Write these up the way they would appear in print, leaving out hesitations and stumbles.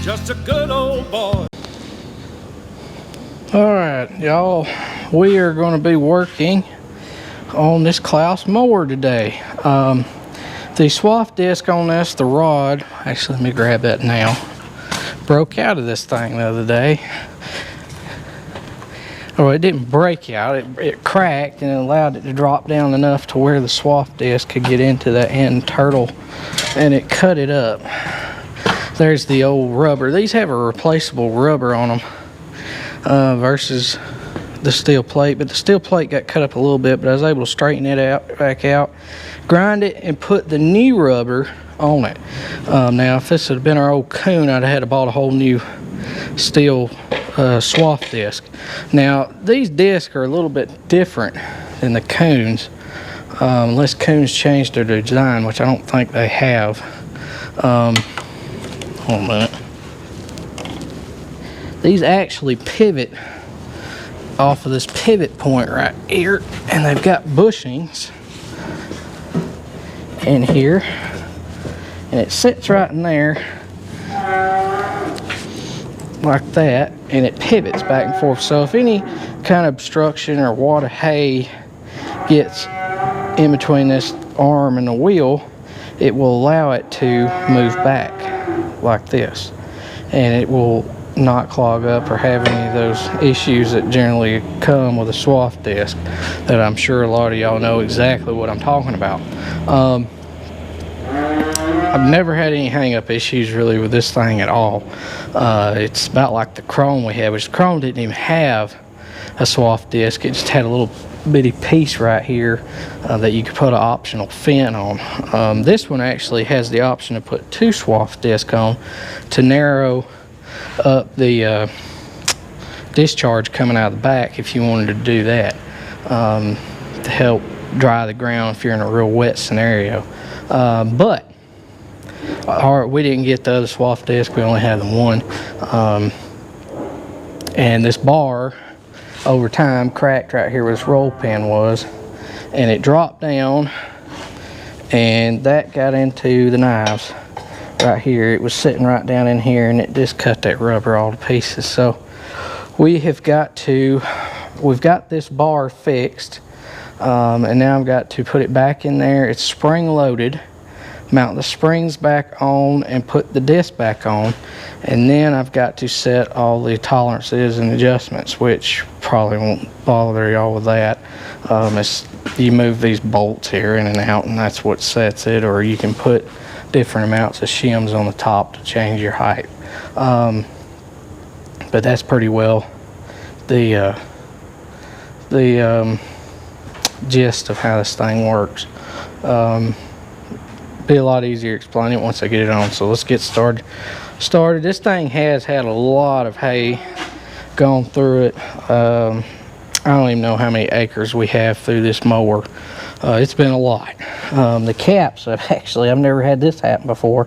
just a good old boy. All right, y'all, we are going to be working on this Claas mower today. The swath disc on this, the rod, actually let me grab that now, broke out of this thing the other day. Oh, it didn't break out, it cracked, and it allowed it to drop down enough to where the swath disc could get into the end turtle, and it cut it up. There's the old rubber. These have a replaceable rubber on them versus the steel plate, but the steel plate got cut up a little bit, but I was able to straighten it back out, grind it, and put the new rubber on it. Now, if this had been our old Coon, I'd have had to bought a whole new steel swath disc. Now, these discs are a little bit different than the Coons, unless Coons changed their design, which I don't think they have. Hold on a minute. These actually pivot off of this pivot point right here, and they've got bushings in here, and it sits right in there like that, and it pivots back and forth. So if any kind of obstruction or wad of hay gets in between this arm and the wheel, it will allow it to move back like this, and it will not clog up or have any of those issues that generally come with a swath disc that I'm sure a lot of y'all know exactly what I'm talking about. I've never had any hang-up issues really with this thing at all. It's about like the Chrome we had, which the Chrome didn't even have a swath disc. It just had a little bitty piece right here that you could put an optional fin on. This one actually has the option to put two swath discs on to narrow up the discharge coming out of the back if you wanted to do that, to help dry the ground if you're in a real wet scenario. But we didn't get the other swath disc, we only had the one. And this bar over time cracked right here where this roll pin was, and it dropped down, and that got into the knives right here. It was sitting right down in here, and it just cut that rubber all to pieces. So we've got this bar fixed, and now I've got to put it back in there. It's spring loaded, mount the springs back on and put the disc back on, and then I've got to set all the tolerances and adjustments, which probably won't bother y'all with that. You move these bolts here in and out, and that's what sets it, or you can put different amounts of shims on the top to change your height. But that's pretty well the gist of how this thing works. Be a lot easier to explain it once I get it on. So let's get started. This thing has had a lot of hay gone through it. I don't even know how many acres we have through this mower. It's been a lot. The caps, I've never had this happen before,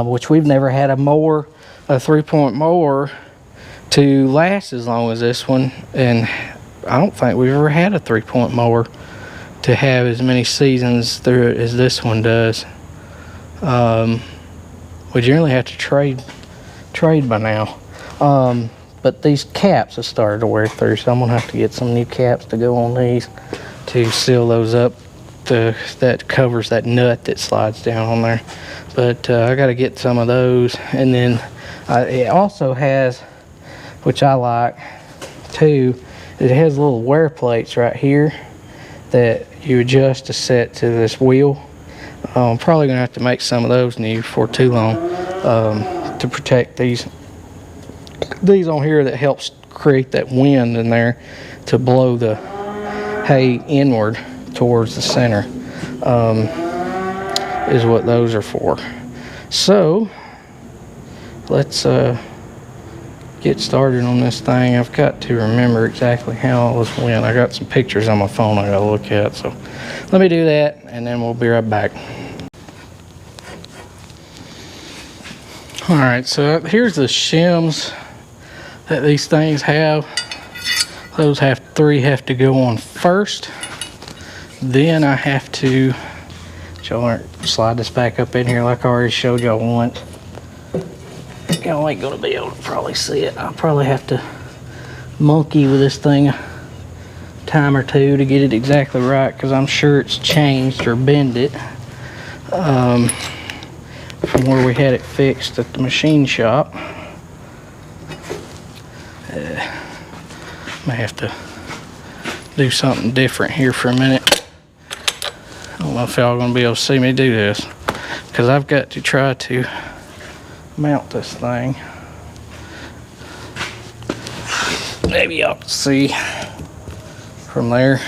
which we've never had a 3-point mower to last as long as this one, and I don't think we've ever had a 3-point mower to have as many seasons through it as this one does. We generally have to trade by now, but these caps have started to wear through, so I'm gonna have to get some new caps to go on these to seal those up. That covers that nut that slides down on there, but I got to get some of those. And then it also has, which I like too, it has little wear plates right here that you adjust to set to this wheel. I'm probably gonna have to make some of those new for too long, to protect these on here, that helps create that wind in there to blow the hay inward towards the center, is what those are for. So let's get started on this thing. I've got to remember exactly how all this went. I got some pictures on my phone I gotta look at, so let me do that and then we'll be right back. All right, so here's the shims that these things have. Those three have to go on first. Then I have to slide this back up in here like I already showed y'all once. y'all ain't gonna be able to probably see it. I'll probably have to monkey with this thing a time or two to get it exactly right, because I'm sure it's changed or bend it from where we had it fixed at the machine shop. May have to do something different here for a minute. I don't know if y'all gonna be able to see me do this, because I've got to try to mount this thing. Maybe y'all can see from there.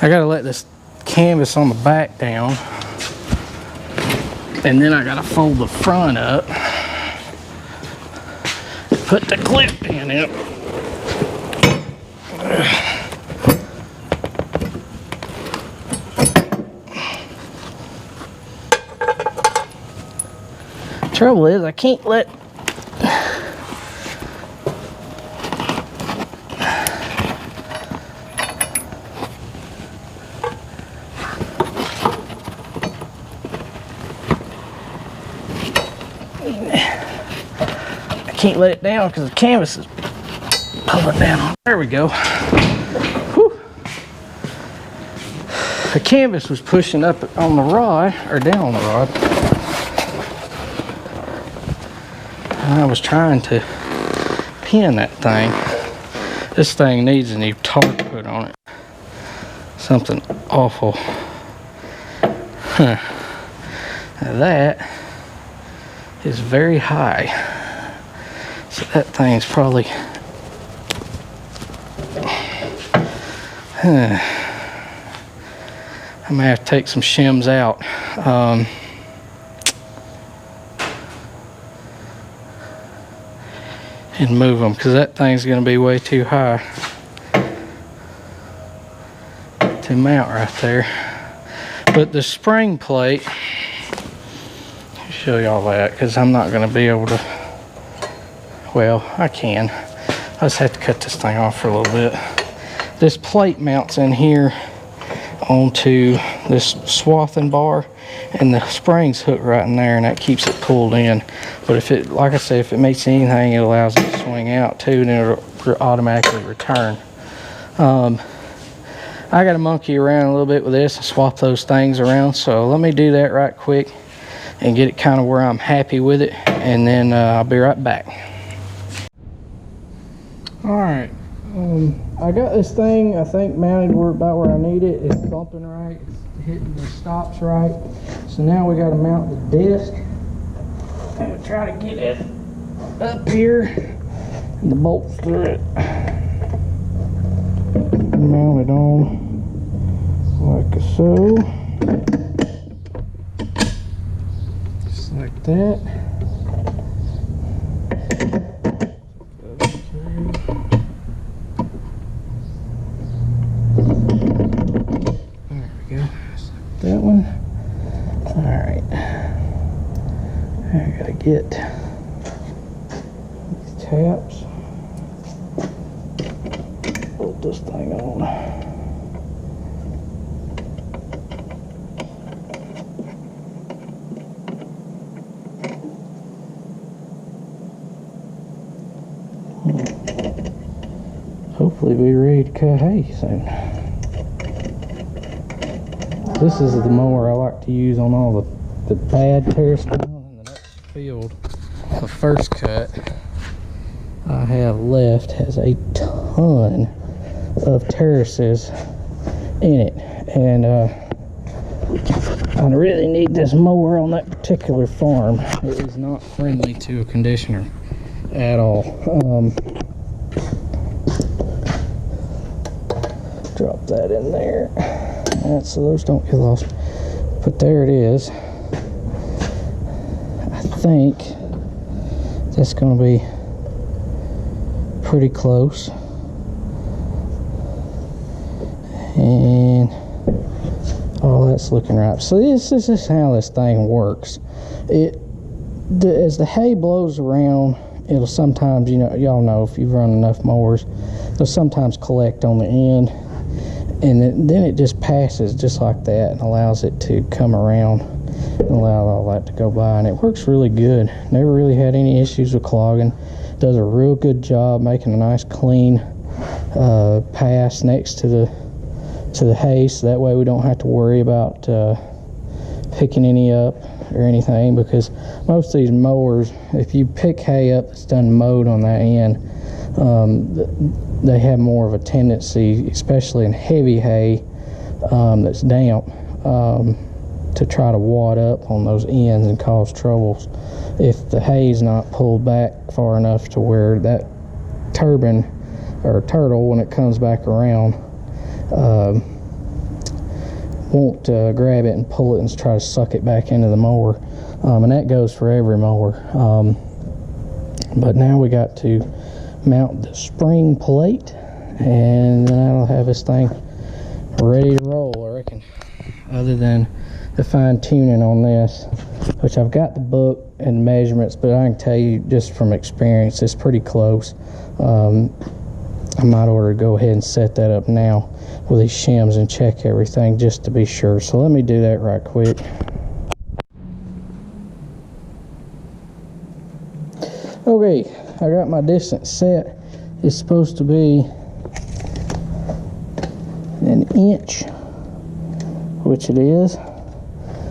I gotta let this canvas on the back down, and then I gotta fold the front up, put the clip in it. Trouble is, I can't let it down because the canvas is pulling down. There we go. Whew. The canvas was pushing up on the rod, or down on the rod. I was trying to pin that thing. This thing needs a new tarp put on it. Something awful. Now that is very high. So that thing's probably I may have to take some shims out. And move them, because that thing's going to be way too high to mount right there. But the spring plate, I'll show y'all that, because I'm not going to be able to, well, I can. I just have to cut this thing off for a little bit. This plate mounts in here onto this swathing bar, and the springs hook right in there, and that keeps it pulled in. But if it, like I said, if it makes anything, it allows it to swing out too, and it'll automatically return. I got to monkey around a little bit with this and swap those things around, so let me do that right quick and get it kind of where I'm happy with it, and then I'll be right back. All right, I got this thing, I think, mounted about where I need it. It's bumping right, it's hitting the stops right. So now we got to mount the disc. I'm gonna try to get it up here and the bolts through it. Mount it on like so. Just like that. That one. All right. I gotta get these taps. Bolt this thing on. Hopefully be ready to cut hay soon. This is the mower I like to use on all the bad terrace ground in the next field. The first cut I have left has a ton of terraces in it, and I really need this mower on that particular farm. It is not friendly to a conditioner at all. Drop that in there. So those don't get lost, but there it is. I think that's going to be pretty close, and all that's looking right. So this is how this thing works. As the hay blows around, it'll sometimes, y'all know if you've run enough mowers, they'll sometimes collect on the end. and then it just passes just like that and allows it to come around and allow all that to go by, and it works really good. Never really had any issues with clogging. Does a real good job making a nice clean pass next to the hay, so that way we don't have to worry about picking any up or anything, because most of these mowers, if you pick hay up that's done mowed on that end, they have more of a tendency, especially in heavy hay that's damp, to try to wad up on those ends and cause troubles if the hay is not pulled back far enough to where that turbine or turtle, when it comes back around, won't grab it and pull it and try to suck it back into the mower. And that goes for every mower. But now we got to mount the spring plate, and then I'll have this thing ready to roll, I reckon. Other than the fine tuning on this, which I've got the book and measurements, but I can tell you just from experience, it's pretty close. I might order to go ahead and set that up now with these shims and check everything just to be sure. So let me do that right quick. Okay, I got my distance set. It's supposed to be an inch, which it is.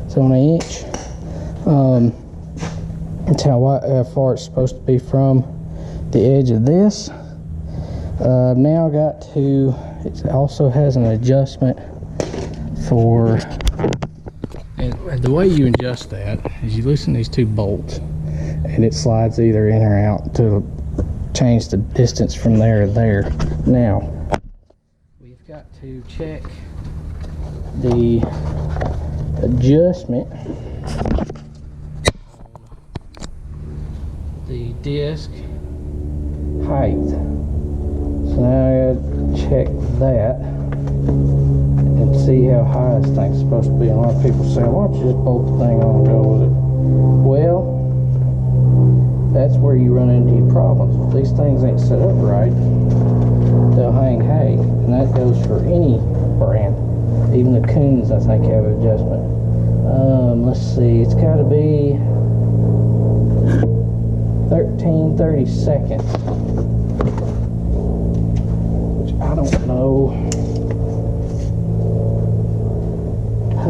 It's on an inch. That's how far it's supposed to be from the edge of this. Now I got to, it also has an adjustment for, and the way you adjust that is you loosen these two bolts and it slides either in or out to change the distance from there to there. Now we've got to check the adjustment on the disc height. So now I gotta check that and see how high this thing's supposed to be. And a lot of people say, why don't you just bolt the thing on and go with it? Well, that's where you run into your problems. If these things ain't set up right, they'll hang hay, and that goes for any brand. Even the Coons, I think, have an adjustment. Let's see, it's got to be 13/32, which I don't know. I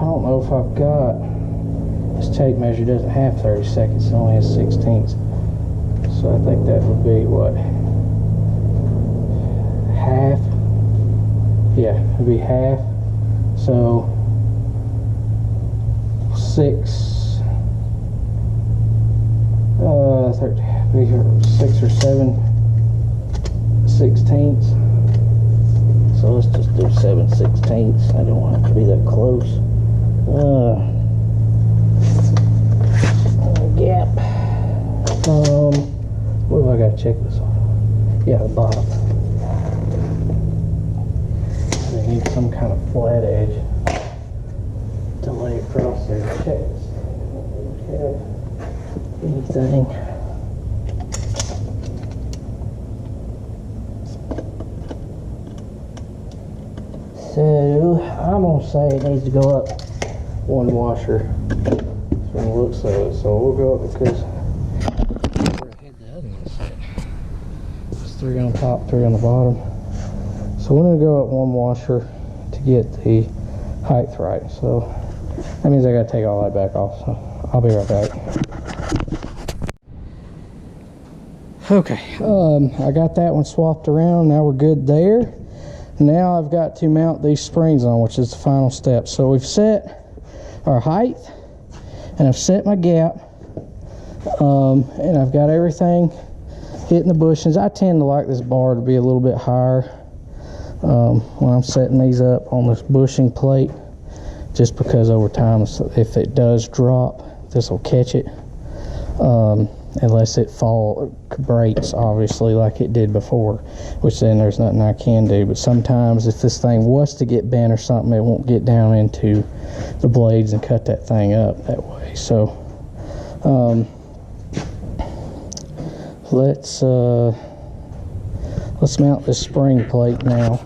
don't know if I've got, this tape measure doesn't have 30 seconds, it only has 16ths. So I think that would be what? Half? Yeah, it'd be half. So 6 or 7 16ths. So let's just do 7/16. I don't want it to be that close. Gap. What have I got to check this off? Yeah, the bottom. They need some kind of flat edge to lay across there. Check this. Okay. Anything. So I'm gonna say it needs to go up one washer from the looks of it. So we'll go up because where I had the other one set. It's 3 on top, 3 on the bottom. So we're gonna go up one washer to get the height right. So that means I gotta take all that back off. So I'll be right back. Okay, I got that one swapped around. Now we're good there. Now I've got to mount these springs on, which is the final step. So we've set our height, and I've set my gap, and I've got everything hitting the bushings. I tend to like this bar to be a little bit higher when I'm setting these up on this bushing plate, just because over time, if it does drop, this will catch it, unless it breaks, obviously, like it did before, which then there's nothing I can do. But sometimes if this thing was to get bent or something, it won't get down into the blades and cut that thing up that way. So let's mount this spring plate now.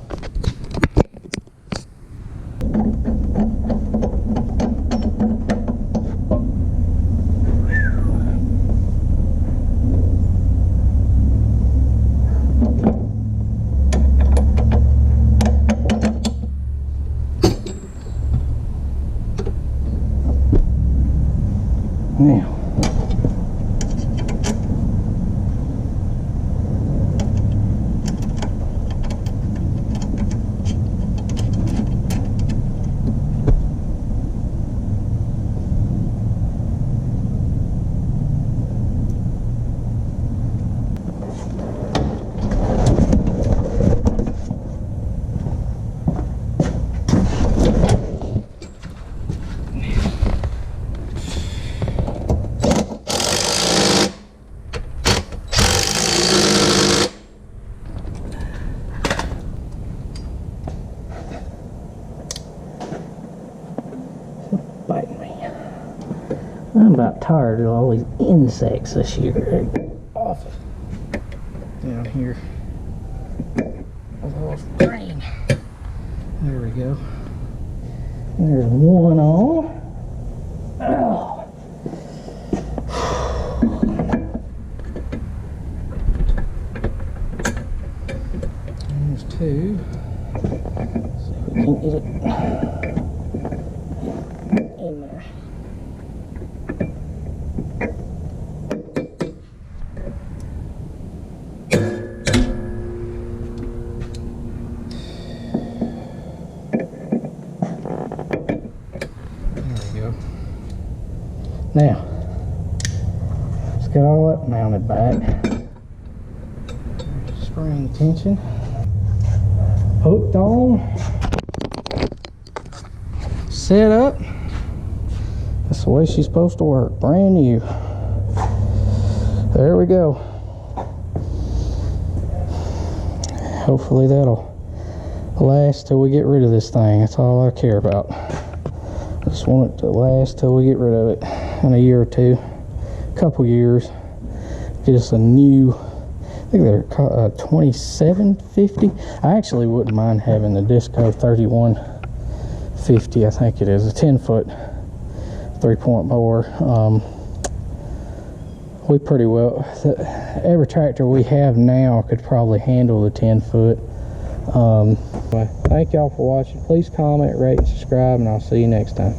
Now, biting me. I'm about tired of all these insects this year. Off down here. Oh, rain. There we go. There's one on. Oh. There's two. Let's see if we can get it in there. Now, just got all that mounted back. Spring tension. Hooked on. Set up. That's the way she's supposed to work. Brand new. There we go. Hopefully that'll last till we get rid of this thing. That's all I care about. I just want it to last till we get rid of it. In a year or two, couple years, get us a new, I think they're 2750. I actually wouldn't mind having the Disco 3150. I think it is a 10-foot 3-point mower. We pretty well, every tractor we have now could probably handle the 10-foot. Thank y'all for watching. Please comment, rate, and subscribe, and I'll see you next time.